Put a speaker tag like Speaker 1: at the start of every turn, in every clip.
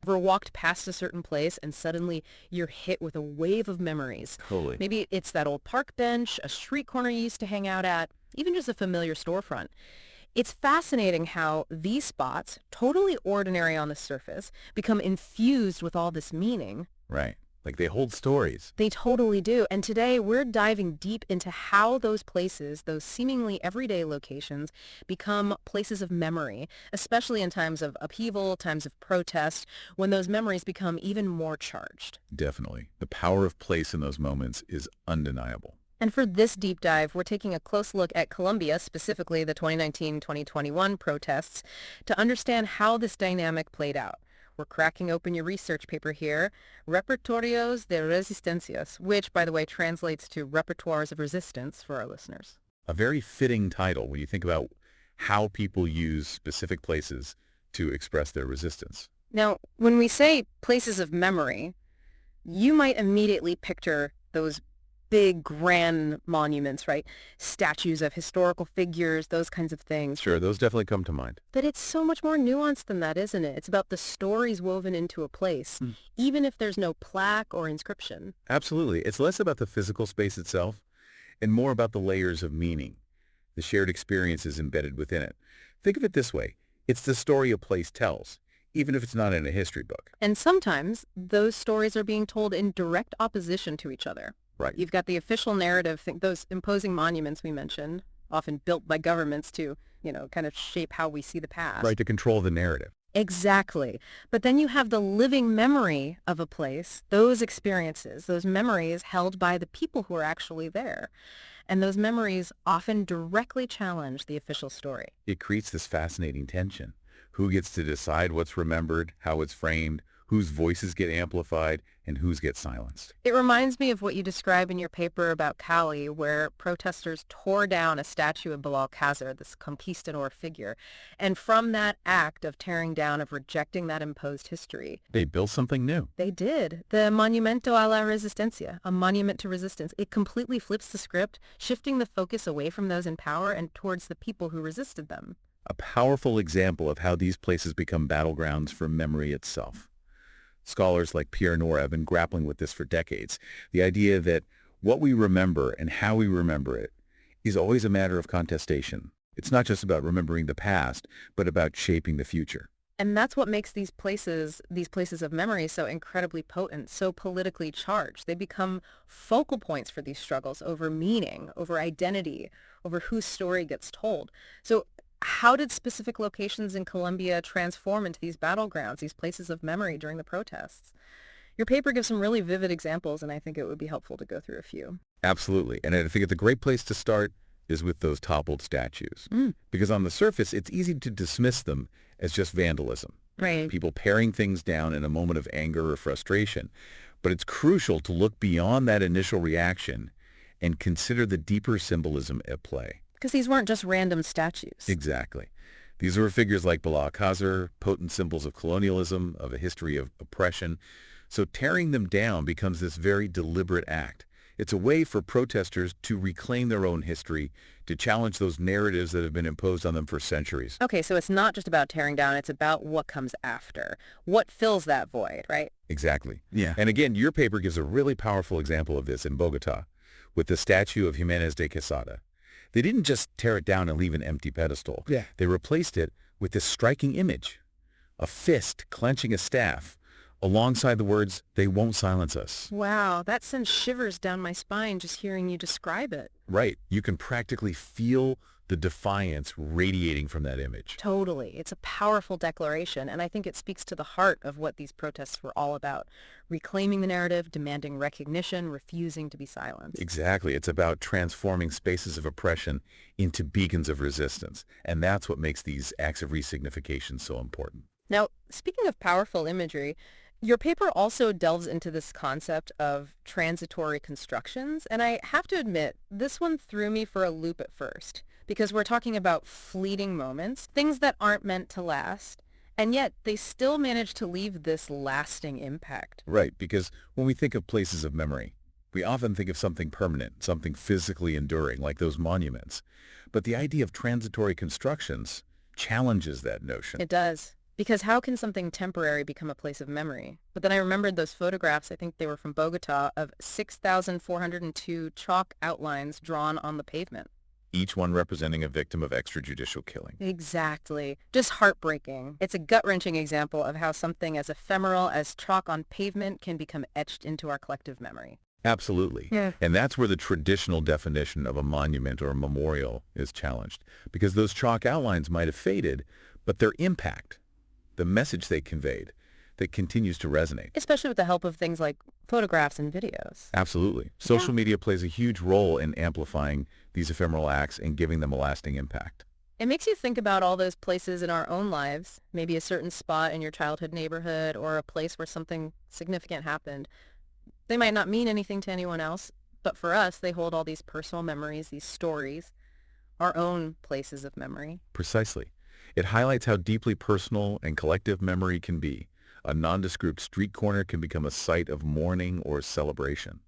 Speaker 1: Ever walked past a certain place and suddenly you're hit with a wave of memories?
Speaker 2: Totally.
Speaker 1: Maybe it's that old park bench, a street corner you used to hang out at, even just a familiar storefront. It's fascinating how these spots, totally ordinary on the surface, become infused with all this meaning.
Speaker 2: Right. Like they hold stories.
Speaker 1: They totally do. And today we're diving deep into how those places, those seemingly everyday locations, become places of memory, especially in times of upheaval, times of protest, when those memories become even more charged.
Speaker 2: Definitely. The power of place in those moments is undeniable.
Speaker 1: And for this deep dive, we're taking a close look at Colombia, specifically the 2019-2021 protests, to understand how this dynamic played out. We're cracking open your research paper here, Repertorios de resistencias, which, by the way, translates to repertoires of resistance for our listeners.
Speaker 2: A very fitting title when you think about how people use specific places to express their resistance.
Speaker 1: Now, when we say places of memory, you might immediately picture those big, grand monuments, right? Statues of historical figures, those kinds of things.
Speaker 2: Sure, those definitely come to mind.
Speaker 1: But it's so much more nuanced than that, isn't it? It's about the stories woven into a place, even if there's no plaque or inscription.
Speaker 2: Absolutely. It's less about the physical space itself and more about the layers of meaning, the shared experiences embedded within it. Think of it this way. It's the story a place tells, even if it's not in a history book.
Speaker 1: And sometimes those stories are being told in direct opposition to each other.
Speaker 2: Right.
Speaker 1: You've got the official narrative, those imposing monuments we mentioned, often built by governments to, kind of shape how we see the past.
Speaker 2: Right, to control the narrative.
Speaker 1: Exactly. But then you have the living memory of a place, those experiences, those memories held by the people who are actually there. And those memories often directly challenge the official story.
Speaker 2: It creates this fascinating tension. Who gets to decide what's remembered, how it's framed, whose voices get amplified, and whose get silenced.
Speaker 1: It reminds me of what you describe in your paper about Cali, where protesters tore down a statue of Belalcázar, this conquistador figure. And from that act of tearing down, of rejecting that imposed history,
Speaker 2: They built something new.
Speaker 1: they did. The Monumento a la Resistencia, a monument to resistance. It completely flips the script, shifting the focus away from those in power and towards the people who resisted them.
Speaker 2: A powerful example of how these places become battlegrounds for memory itself. Scholars like Pierre Nora have been grappling with this for decades. The idea that what we remember and how we remember it is always a matter of contestation. It's not just about remembering the past, but about shaping the future.
Speaker 1: And that's what makes these places of memory so incredibly potent, so politically charged. They become focal points for these struggles over meaning, over identity, over whose story gets told. So how did specific locations in Colombia transform into these battlegrounds, these places of memory during the protests? Your paper gives some really vivid examples, and I think it would be helpful to go through a few.
Speaker 2: Absolutely. And I think it's a great place to start is with those toppled statues. Because on the surface, it's easy to dismiss them as just vandalism.
Speaker 1: Right.
Speaker 2: People paring things down in a moment of anger or frustration. But it's crucial to look beyond that initial reaction and consider the deeper symbolism at play.
Speaker 1: Because these weren't just random statues.
Speaker 2: Exactly. These were figures like Belalcázar, potent symbols of colonialism, of a history of oppression. So tearing them down becomes this very deliberate act. It's a way for protesters to reclaim their own history, to challenge those narratives that have been imposed on them for centuries.
Speaker 1: Okay, so it's not just about tearing down, it's about what comes after. What fills that void, right?
Speaker 2: Exactly.
Speaker 3: Yeah.
Speaker 2: And again, your paper gives a really powerful example of this in Bogota, with the statue of Jiménez de Quesada. They didn't just tear it down and leave an empty pedestal.
Speaker 3: Yeah.
Speaker 2: They replaced it with this striking image, a fist clenching a staff, alongside the words, "They won't silence us."
Speaker 1: Wow, that sends shivers down my spine just hearing you describe it.
Speaker 2: Right. You can practically feel the defiance radiating from that image.
Speaker 1: Totally. It's a powerful declaration, and I think it speaks to the heart of what these protests were all about. Reclaiming the narrative, demanding recognition, refusing to be silenced.
Speaker 2: Exactly. It's about transforming spaces of oppression into beacons of resistance. And that's what makes these acts of resignification so important.
Speaker 1: Now, speaking of powerful imagery, your paper also delves into this concept of transitory constructions, and I have to admit, this one threw me for a loop at first, because we're talking about fleeting moments, things that aren't meant to last, and yet they still manage to leave this lasting impact.
Speaker 2: Right, because when we think of places of memory, we often think of something permanent, something physically enduring, like those monuments. But the idea of transitory constructions challenges that notion.
Speaker 1: It does. Because how can something temporary become a place of memory? But then I remembered those photographs, I think they were from Bogota, of 6,402 chalk outlines drawn on the pavement.
Speaker 2: Each one representing a victim of extrajudicial killing.
Speaker 1: Exactly. Just heartbreaking. It's a gut-wrenching example of how something as ephemeral as chalk on pavement can become etched into our collective memory.
Speaker 2: Absolutely.
Speaker 1: Yeah.
Speaker 2: And that's where the traditional definition of a monument or a memorial is challenged, because those chalk outlines might have faded, but their impact, the message they conveyed, that continues to resonate.
Speaker 1: Especially with the help of things like photographs and videos.
Speaker 2: Absolutely. Social media plays a huge role in amplifying these ephemeral acts and giving them a lasting impact.
Speaker 1: It makes you think about all those places in our own lives, maybe a certain spot in your childhood neighborhood or a place where something significant happened. They might not mean anything to anyone else, but for us, they hold all these personal memories, these stories, our own places of memory.
Speaker 2: Precisely. It highlights how deeply personal and collective memory can be. A nondescript street corner can become a site of mourning or celebration.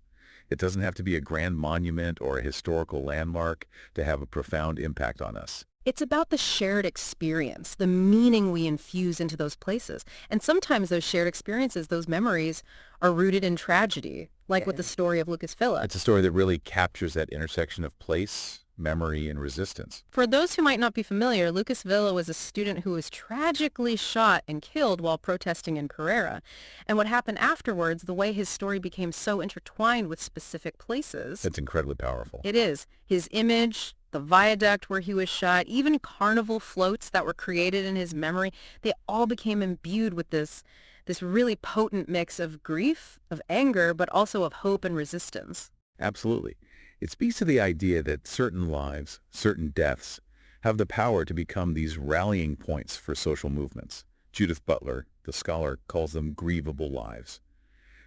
Speaker 2: It doesn't have to be a grand monument or a historical landmark to have a profound impact on us.
Speaker 1: It's about the shared experience, the meaning we infuse into those places. And sometimes those shared experiences, those memories, are rooted in tragedy, like with the story of Lucas Phillips.
Speaker 2: It's a story that really captures that intersection of place, memory, and resistance.
Speaker 1: For those who might not be familiar, Lucas Villa was a student who was tragically shot and killed while protesting in Carrera. And what happened afterwards, the way his story became so intertwined with specific places.
Speaker 2: It's incredibly powerful.
Speaker 1: It is. His image, the viaduct where he was shot, even carnival floats that were created in his memory, they all became imbued with this really potent mix of grief, of anger, but also of hope and resistance.
Speaker 2: Absolutely. It speaks to the idea that certain lives, certain deaths, have the power to become these rallying points for social movements. Judith Butler, the scholar, calls them grievable lives.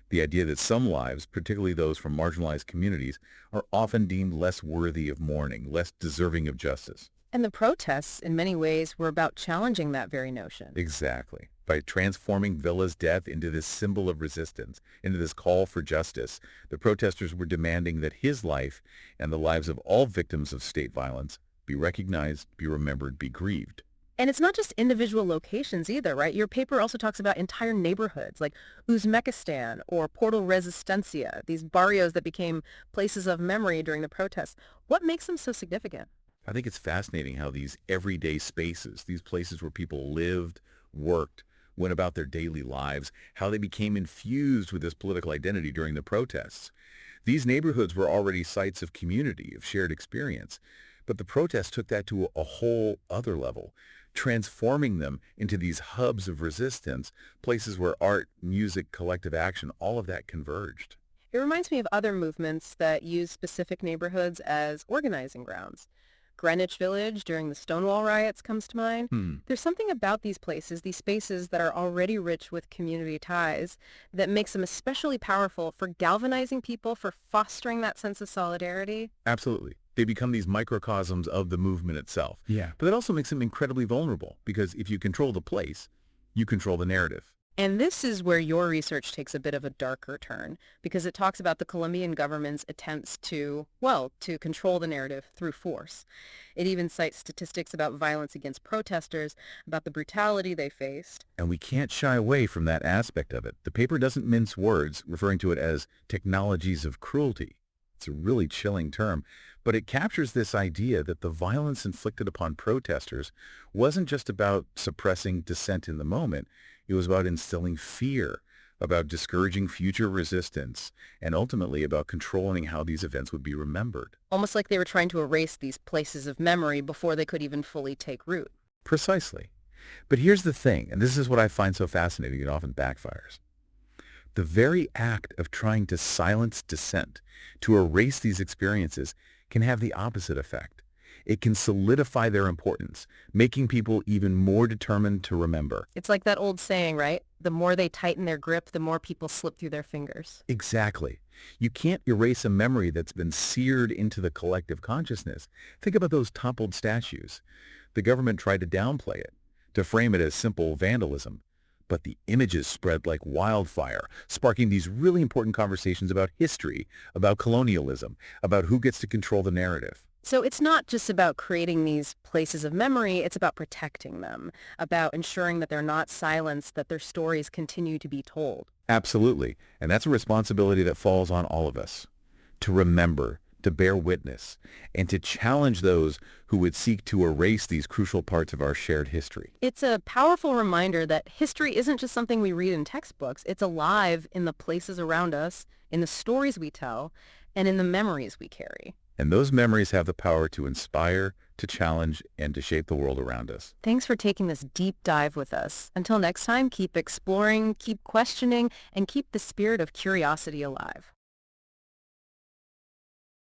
Speaker 2: The idea that some lives, particularly those from marginalized communities, are often deemed less worthy of mourning, less deserving of justice.
Speaker 1: And the protests, in many ways, were about challenging that very notion.
Speaker 2: Exactly. By transforming Villa's death into this symbol of resistance, into this call for justice, the protesters were demanding that his life and the lives of all victims of state violence be recognized, be remembered, be grieved.
Speaker 1: And it's not just individual locations either, right? Your paper also talks about entire neighborhoods like Uzbekistan or Portal Resistencia, these barrios that became places of memory during the protests. What makes them so significant?
Speaker 2: I think it's fascinating how these everyday spaces, these places where people lived, worked, went about their daily lives, how they became infused with this political identity during the protests. These neighborhoods were already sites of community, of shared experience, but the protests took that to a whole other level, transforming them into these hubs of resistance, places where art, music, collective action, all of that converged.
Speaker 1: It reminds me of other movements that use specific neighborhoods as organizing grounds. Greenwich Village during the Stonewall riots comes to mind. There's something about these places, these spaces that are already rich with community ties, that makes them especially powerful for galvanizing people, for fostering that sense of solidarity.
Speaker 2: Absolutely. They become these microcosms of the movement itself. Yeah. But that also makes them incredibly vulnerable, because if you control the place, you control the narrative.
Speaker 1: And this is where your research takes a bit of a darker turn, because it talks about the Colombian government's attempts to control the narrative through force. It even cites statistics about violence against protesters, about the brutality they faced.
Speaker 2: And we can't shy away from that aspect of it. The paper doesn't mince words, referring to it as technologies of cruelty. It's a really chilling term, but it captures this idea that the violence inflicted upon protesters wasn't just about suppressing dissent in the moment. It was about instilling fear, about discouraging future resistance, and ultimately about controlling how these events would be remembered.
Speaker 1: Almost like they were trying to erase these places of memory before they could even fully take root.
Speaker 2: Precisely. But here's the thing, and this is what I find so fascinating, it often backfires. The very act of trying to silence dissent, to erase these experiences, can have the opposite effect. It can solidify their importance, making people even more determined to remember.
Speaker 1: It's like that old saying, right? The more they tighten their grip, the more people slip through their fingers.
Speaker 2: Exactly. You can't erase a memory that's been seared into the collective consciousness. Think about those toppled statues. The government tried to downplay it, to frame it as simple vandalism. But the images spread like wildfire, sparking these really important conversations about history, about colonialism, about who gets to control the narrative.
Speaker 1: So it's not just about creating these places of memory, it's about protecting them, about ensuring that they're not silenced, that their stories continue to be told.
Speaker 2: Absolutely. And that's a responsibility that falls on all of us. To remember, to bear witness, and to challenge those who would seek to erase these crucial parts of our shared history.
Speaker 1: It's a powerful reminder that history isn't just something we read in textbooks. It's alive in the places around us, in the stories we tell, and in the memories we carry.
Speaker 2: And those memories have the power to inspire, to challenge, and to shape the world around us.
Speaker 1: Thanks for taking this deep dive with us. Until next time, keep exploring, keep questioning, and keep the spirit of curiosity alive.